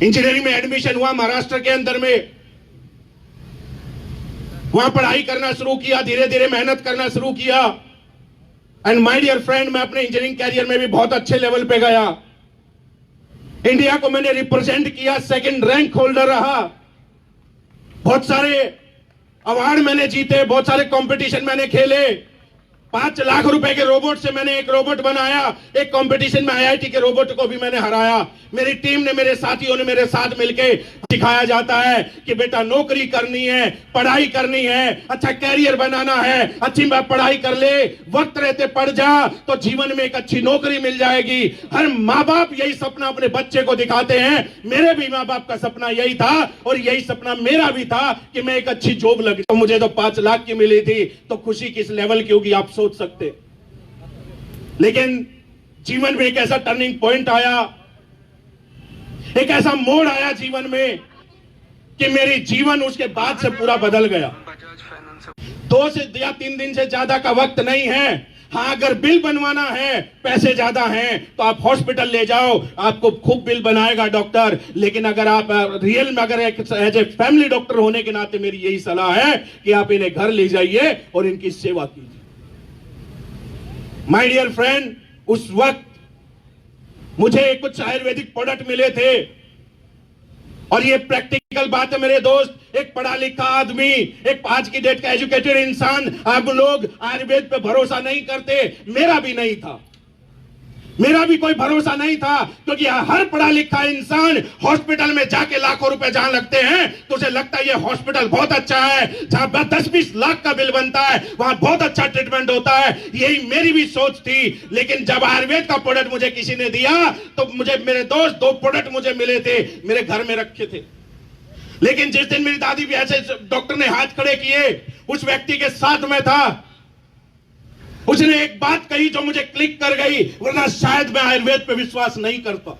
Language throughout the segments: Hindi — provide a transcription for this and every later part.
इंजीनियरिंग में एडमिशन हुआ महाराष्ट्र के अंदर में, वहां पढ़ाई करना शुरू किया, धीरे धीरे मेहनत करना शुरू किया। एंड माय डियर फ्रेंड, मैं अपने इंजीनियरिंग कैरियर में भी बहुत अच्छे लेवल पे गया। इंडिया को मैंने रिप्रेजेंट किया, सेकंड रैंक होल्डर रहा, बहुत सारे अवार्ड मैंने जीते, बहुत सारे कंपटीशन मैंने खेले। 5 लाख रुपए के रोबोट से मैंने एक रोबोट बनाया, एक कंपटीशन में आईआईटी के रोबोट को भी मैंने हराया। मेरी टीम ने, मेरे साथियों ने मेरे साथ मिलके सिखाया जाता है कि बेटा नौकरी करनी है, पढ़ाई करनी है, अच्छा कैरियर बनाना है, अच्छी पढ़ाई कर ले, वक्त रहते पढ़ जा तो जीवन में एक अच्छी नौकरी मिल जाएगी। हर माँ बाप यही सपना अपने बच्चे को दिखाते हैं। मेरे भी माँ बाप का सपना यही था और यही सपना मेरा भी था कि मैं एक अच्छी जॉब लग जाऊं। मुझे तो 5 लाख की मिली थी, तो खुशी किस लेवल की होगी आप सोच सकते। लेकिन जीवन में एक ऐसा टर्निंग पॉइंट आया, एक ऐसा मोड़ आया जीवन में कि मेरी जीवन उसके बाद से पूरा बदल गया। 2 से या 3 दिन से ज्यादा का वक्त नहीं है। हाँ, अगर बिल बनवाना है, पैसे ज्यादा हैं तो आप हॉस्पिटल ले जाओ, आपको खूब बिल बनाएगा डॉक्टर। लेकिन अगर आप रियल में, अगर एज ए फैमिली डॉक्टर होने के नाते मेरी यही सलाह है कि आप इन्हें घर ले जाइए और इनकी सेवा कीजिए। माय डियर फ्रेंड, उस वक्त मुझे कुछ आयुर्वेदिक प्रोडक्ट मिले थे और ये प्रैक्टिकल बात है मेरे दोस्त। एक पढ़ा लिखा आदमी, एक आज की डेट का एजुकेटेड इंसान, आप लोग आयुर्वेद पे भरोसा नहीं करते, मेरा भी नहीं था, मेरा भी कोई भरोसा नहीं था। क्योंकि हर पढ़ा लिखा इंसान हॉस्पिटल में जाके लाखों रुपए जहां लगते हैं तो उसे लगता है ये हॉस्पिटल बहुत अच्छा है, जहां 10-20 लाख का बिल बनता है वहां बहुत अच्छा ट्रीटमेंट होता है। यही मेरी भी सोच थी। लेकिन जब आयुर्वेद का प्रोडक्ट मुझे किसी ने दिया तो मुझे, मेरे दोस्त, 2 प्रोडक्ट मुझे मिले थे, मेरे घर में रखे थे। लेकिन जिस दिन मेरी दादी भी ऐसे डॉक्टर ने हाथ खड़े किए, उस व्यक्ति के साथ में था, उसने एक बात कही जो मुझे क्लिक कर गई, वरना शायद मैं आयुर्वेद पे विश्वास नहीं करता।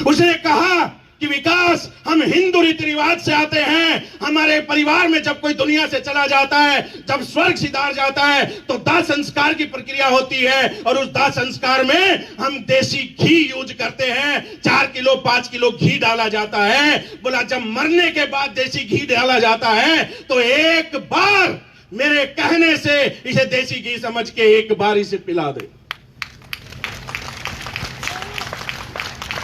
उसने कहा कि विकास, हम हिंदू रीति रिवाज से आते हैं। हमारे परिवार में जब कोई दुनिया से चला जाता है, जब स्वर्ग सिधार जाता है तो दाह संस्कार की प्रक्रिया होती है और उस दाह संस्कार में हम देसी घी यूज करते हैं। 4 किलो 5 किलो घी डाला जाता है। बोला जब मरने के बाद देसी घी डाला जाता है तो एक बार मेरे कहने से इसे देसी घी समझ के एक बार इसे पिला दे।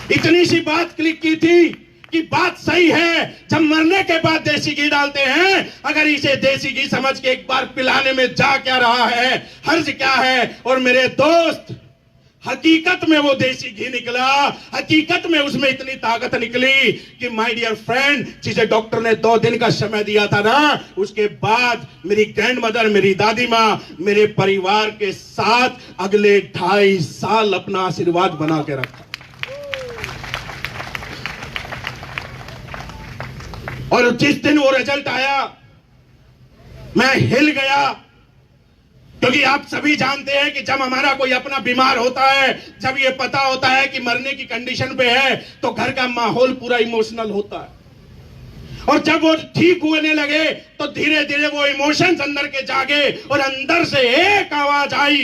इतनी सी बात क्लिक की थी कि बात सही है। जब मरने के बाद देसी घी डालते हैं, अगर इसे देसी घी समझ के एक बार पिलाने में जा क्या रहा है, हर्ज क्या है। और मेरे दोस्त, हकीकत में वो देसी घी निकला, हकीकत में उसमें इतनी ताकत निकली कि माय डियर फ्रेंड, जिसे डॉक्टर ने 2 दिन का समय दिया था ना, उसके बाद मेरी ग्रैंड मदर, मेरी दादी माँ, मेरे परिवार के साथ अगले 2.5 साल अपना आशीर्वाद बना के रखा। और जिस दिन वो रिजल्ट आया मैं हिल गया। क्योंकि आप सभी जानते हैं कि जब हमारा कोई अपना बीमार होता है, जब ये पता होता है कि मरने की कंडीशन पे है, तो घर का माहौल पूरा इमोशनल होता है। और जब वो ठीक होने लगे तो धीरे धीरे वो इमोशंस अंदर के जागे और अंदर से एक आवाज आई,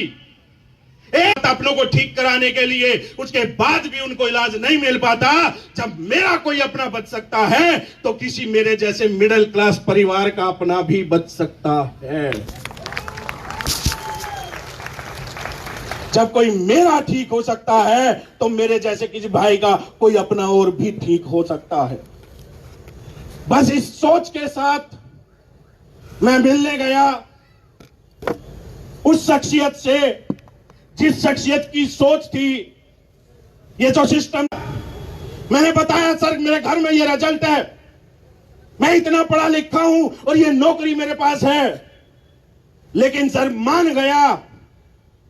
एक अपनों को ठीक कराने के लिए। उसके बाद भी उनको इलाज नहीं मिल पाता। जब मेरा कोई अपना बच सकता है तो किसी मेरे जैसे मिडिल क्लास परिवार का अपना भी बच सकता है। जब कोई मेरा ठीक हो सकता है तो मेरे जैसे किसी भाई का कोई अपना और भी ठीक हो सकता है। बस इस सोच के साथ मैं मिलने गया उस शख्सियत से, जिस शख्सियत की सोच थी, ये जो सिस्टम। मैंने बताया सर मेरे घर में ये रिजल्ट है, मैं इतना पढ़ा लिखा हूं और ये नौकरी मेरे पास है। लेकिन सर मान गया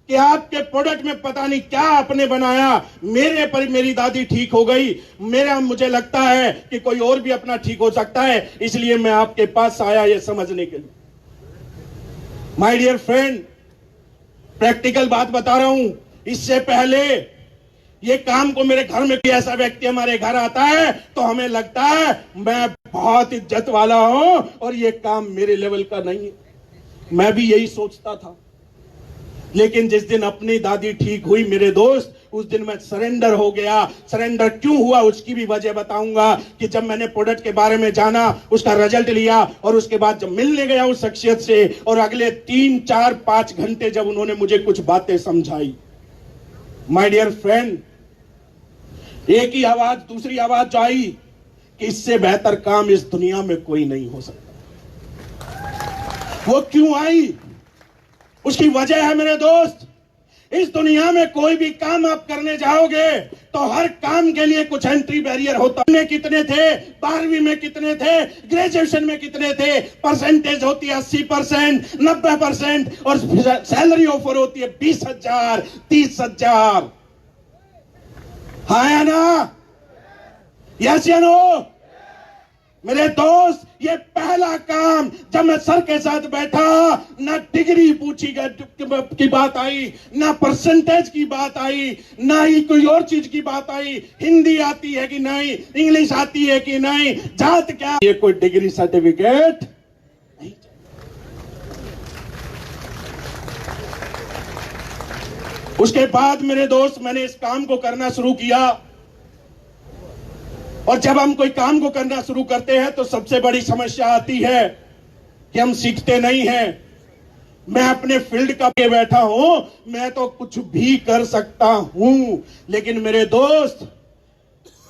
कि आपके प्रोडक्ट में पता नहीं क्या आपने बनाया। मेरे पर मेरी दादी ठीक हो गई, मुझे लगता है कि कोई और भी अपना ठीक हो सकता है, इसलिए मैं आपके पास आया ये समझने के लिए। माय डियर फ्रेंड, प्रैक्टिकल बात बता रहा हूं। इससे पहले ये काम को मेरे घर में कोई ऐसा व्यक्ति हमारे घर आता है तो हमें लगता है मैं बहुत इज्जत वाला हूं और ये काम मेरे लेवल का नहीं है। मैं भी यही सोचता था। लेकिन जिस दिन अपनी दादी ठीक हुई मेरे दोस्त, उस दिन मैं सरेंडर हो गया। सरेंडर क्यों हुआ उसकी भी वजह बताऊंगा कि जब मैंने प्रोडक्ट के बारे में जाना, उसका रिजल्ट लिया और उसके बाद जब मिलने गया उस शख्सियत से और अगले 3, 4, 5 घंटे जब उन्होंने मुझे कुछ बातें समझाई, माय डियर फ्रेंड, एक ही आवाज, दूसरी आवाज जो आई कि इससे बेहतर काम इस दुनिया में कोई नहीं हो सकता। वो क्यों आई? उसकी वजह है मेरे दोस्त, इस दुनिया में कोई भी काम आप करने जाओगे तो हर काम के लिए कुछ एंट्री बैरियर होता है। कितने थे, 12वीं में कितने थे, ग्रेजुएशन में कितने थे, परसेंटेज होती है 80%, 90% और सैलरी ऑफर होती है 20,000, 30,000। हाँ या ना? यस या नो? मेरे दोस्त, ये पहला काम जब मैं सर के साथ बैठा, ना डिग्री पूछी की बात आई, ना परसेंटेज की बात आई, ना ही कोई और चीज की बात आई, हिंदी आती है कि नहीं, इंग्लिश आती है कि नहीं, जात क्या, ये कोई डिग्री सर्टिफिकेट नहीं। उसके बाद मेरे दोस्त मैंने इस काम को करना शुरू किया और जब हम कोई काम को करना शुरू करते हैं तो सबसे बड़ी समस्या आती है कि हम सीखते नहीं हैं। मैं अपने फील्ड का पे बैठा हूं, मैं तो कुछ भी कर सकता हूं, लेकिन मेरे दोस्त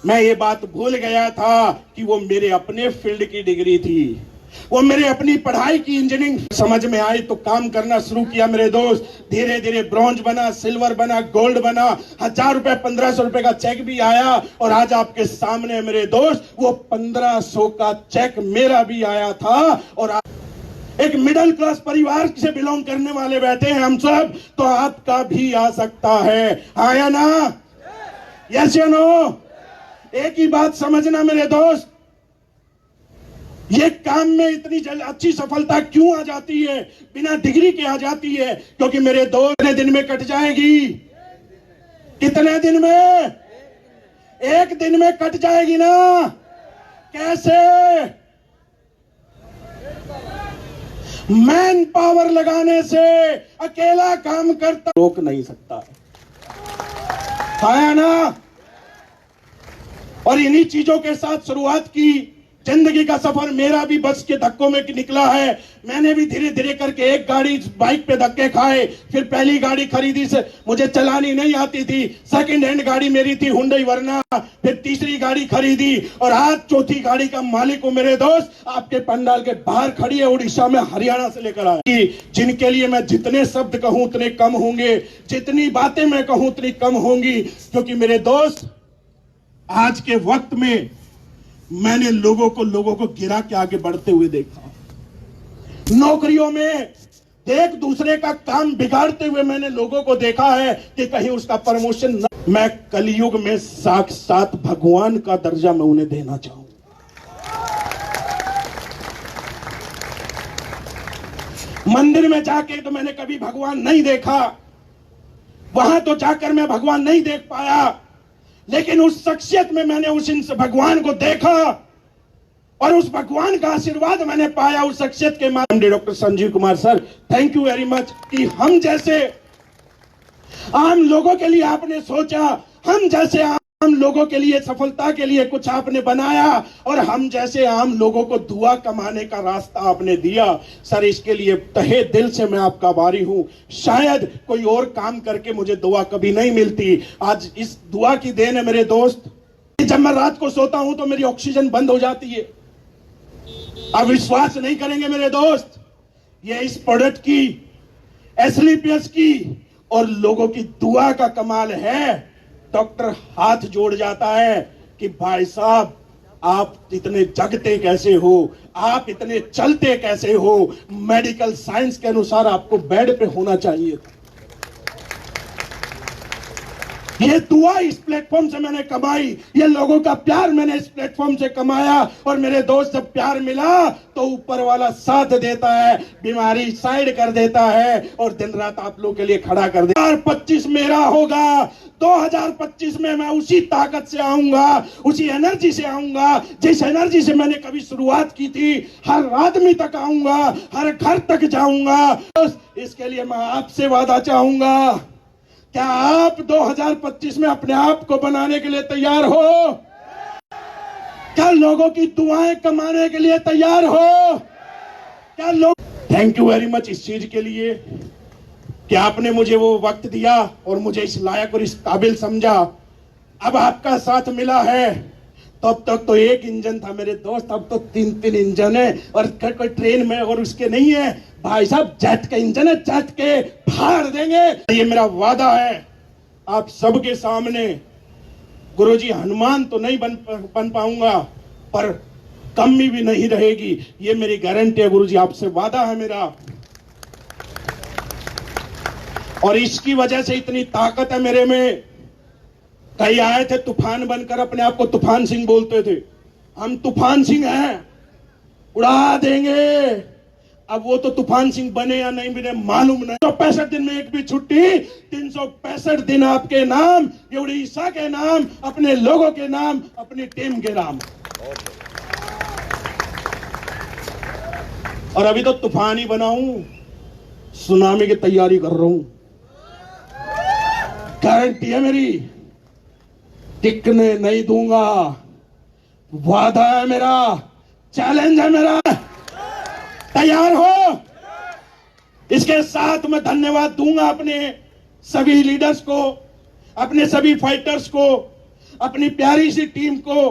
मैं ये बात भूल गया था कि वो मेरे अपने फील्ड की डिग्री थी, वो मेरे अपनी पढ़ाई की इंजीनियरिंग समझ में आई तो काम करना शुरू किया मेरे दोस्त। धीरे धीरे ब्रॉन्ज बना, सिल्वर बना, गोल्ड बना, 1,000 रुपए, 1,500 रुपए का चेक भी आया और आज आपके सामने मेरे दोस्त वो 1,500 का चेक मेरा भी आया था। और एक मिडिल क्लास परिवार से बिलोंग करने वाले बैठे हैं हम सब, तो आपका भी आ सकता है। हाँ या ना? यस या नो? एक ही बात समझना मेरे दोस्त, ये काम में इतनी अच्छी सफलता क्यों आ जाती है, बिना डिग्री के आ जाती है? क्योंकि मेरे दोस्त कितने दिन में कट जाएगी? कितने दिन में? एक दिन में कट जाएगी ना? कैसे? मैन पावर लगाने से अकेला काम करता रोक नहीं सकता, है ना? और इन्हीं चीजों के साथ शुरुआत की जिंदगी का सफर मेरा भी बस के धक्कों में निकला है। मैंने भी धीरे धीरे करके एक गाड़ी बाइक पे धक्के खाए, फिर पहली गाड़ी खरीदी से मुझे चलानी नहीं आती थी, सेकंड हैंड गाड़ी मेरी थी हुंडई वरना, फिर तीसरी गाड़ी खरीदी और आज चौथी गाड़ी का मालिक हूं मेरे दोस्त। आपके पंडाल के बाहर खड़ी है, उड़ीसा में, हरियाणा से लेकर आई, जिनके लिए मैं जितने शब्द कहूं उतने कम होंगे, जितनी बातें मैं कहूं उतनी कम होंगी, क्योंकि मेरे दोस्त आज के वक्त में मैंने लोगों को गिरा के आगे बढ़ते हुए देखा। नौकरियों में एक दूसरे का काम बिगाड़ते हुए मैंने लोगों को देखा है कि कहीं उसका प्रमोशन न। मैं कलयुग में साक्षात भगवान का दर्जा मैं उन्हें देना चाहूं। मंदिर में जाके तो मैंने कभी भगवान नहीं देखा, वहां तो जाकर मैं भगवान नहीं देख पाया, लेकिन उस शख्सियत में मैंने उस भगवान को देखा और उस भगवान का आशीर्वाद मैंने पाया उस शख्सियत के माध्यम से। Doctor Sanjeev Kumar sir, thank you very much कि हम जैसे आम लोगों के लिए आपने सोचा, हम जैसे आम लोगों के लिए सफलता के लिए कुछ आपने बनाया और हम जैसे आम लोगों को दुआ कमाने का रास्ता आपने दिया। सर इसके लिए तहे दिल से मैं आपका आभारी हूं। शायद कोई और काम करके मुझे दुआ कभी नहीं मिलती, आज इस दुआ की देन है मेरे दोस्त। जब मैं रात को सोता हूं तो मेरी ऑक्सीजन बंद हो जाती है। आप विश्वास नहीं करेंगे मेरे दोस्त, ये इस प्रोडक्ट की, एसलीपीएस की और लोगों की दुआ का कमाल है। डॉक्टर हाथ जोड़ जाता है कि भाई साहब आप इतने जगते कैसे हो, आप इतने चलते कैसे हो, मेडिकल साइंस के अनुसार आपको बेड पे होना चाहिए। ये दुआ इस प्लेटफॉर्म से मैंने कमाई, ये लोगों का प्यार मैंने इस प्लेटफॉर्म से कमाया और मेरे दोस्त जब प्यार मिला तो ऊपर वाला साथ देता है, बीमारी साइड कर देता है और दिन रात आप लोगों के लिए खड़ा कर देता है। 2025 मेरा होगा, 2025 में मैं उसी ताकत से आऊंगा, उसी एनर्जी से आऊंगा जिस एनर्जी से मैंने कभी शुरुआत की थी। हर आदमी तक आऊंगा, हर घर तक जाऊंगा। इसके लिए मैं आपसे वादा चाहूंगा, क्या आप 2025 में अपने आप को बनाने के लिए तैयार हो? क्या लोगों की दुआएं कमाने के लिए तैयार हो? क्या लोग थैंक यू वेरी मच इस चीज के लिए कि आपने मुझे वो वक्त दिया और मुझे इस लायक और इस काबिल समझा। अब आपका साथ मिला है। तब तक तो एक इंजन था मेरे दोस्त, अब तो 3-3 इंजन है और कोई ट्रेन में और उसके नहीं है भाई साहब, जेट का इंजन है, जेट के फाड़ देंगे। ये मेरा वादा है आप सबके सामने। गुरुजी हनुमान तो नहीं बन पाऊंगा पर कमी भी नहीं रहेगी, ये मेरी गारंटी है गुरुजी, आपसे वादा है मेरा। और इसकी वजह से इतनी ताकत है मेरे में। कई आए थे तूफान बनकर, अपने आप को तूफान सिंह बोलते थे। हम तूफान सिंह हैं, उड़ा देंगे। अब वो तो तूफान सिंह बने या नहीं बने मालूम नहीं। 365 दिन में एक भी छुट्टी, 365 दिन आपके नाम, ये उड़ीसा के नाम, अपने लोगों के नाम, अपनी टीम के नाम। और अभी तो तूफान ही बना हूं, सुनामी की तैयारी कर रहा हूं। गारंटी है मेरी, टिकने नहीं दूंगा, वादा है मेरा, चैलेंज है मेरा। तैयार हो? इसके साथ मैं धन्यवाद दूंगा अपने सभी लीडर्स को, अपने सभी फाइटर्स को, अपनी प्यारी सी टीम को,